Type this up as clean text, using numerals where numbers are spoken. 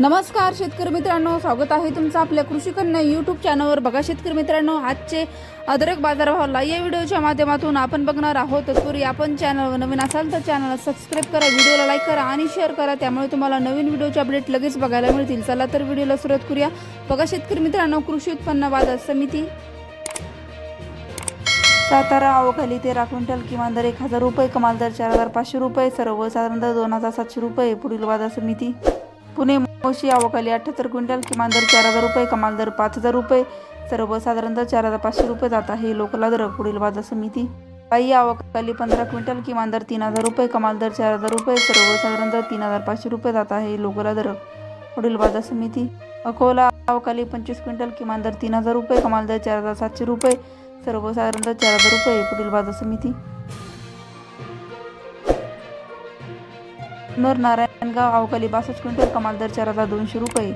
नमस्कार शेतकरी मित्रांनो, स्वागत आहे तुमचं आपल्या कृषी कन्या यूट्यूब चॅनलवर। बघा शेतकरी मित्रांनो, आजचे अद्रक बाजारभाव या व्हिडिओच्या माध्यमातून आपण बघणार आहोत। तत्पूर्वी आपण चॅनलवर नवीन असाल तर चॅनलला सबस्क्राईब करा, व्हिडिओला लाईक करा आणि शेअर करा, त्यामुळे तुम्हाला नवीन व्हिडिओचे अपडेट लगेच बघायला मिळतील। चला तर व्हिडिओला सुरुवात करूया। बघा शेतकरी मित्रांनो, कृषी उत्पन्न बाजार समिती सातारा आवकाली 13 क्विंटल, किमान दर 1000 रुपये, कमाल दर 4500 रुपये, सर्वसाधारण दर 2700 रुपये। पुढील बाजार समिती पुणे मोशी आवकाली 78 क्विंटल, किमान दर 4000 रुपये, कमाल दर 5000 रुपये, सर्वसाधारण दर 4500 रुपये जात आहे। लोकल अद्रक पुढील बाजार समिती बाई आवकाली 15 क्विंटल, किमान दर 3000 रुपये, कमाल दर 4000 रुपये, सर्वसाधारण दर 3500 रुपये जात आहे। लोकल अद्रक पुढील बाजार समिती अकोला आवकाली 25 क्विंटल, किमान दर 3000 रुपये, कमाल दर 4700 रुपये, सर्वसाधारण दर 4000 रुपये। पुढील बाजार समिती नर नारायणगाव अवकाली 62 क्विंटल, कमाल दर 4200 रुपये।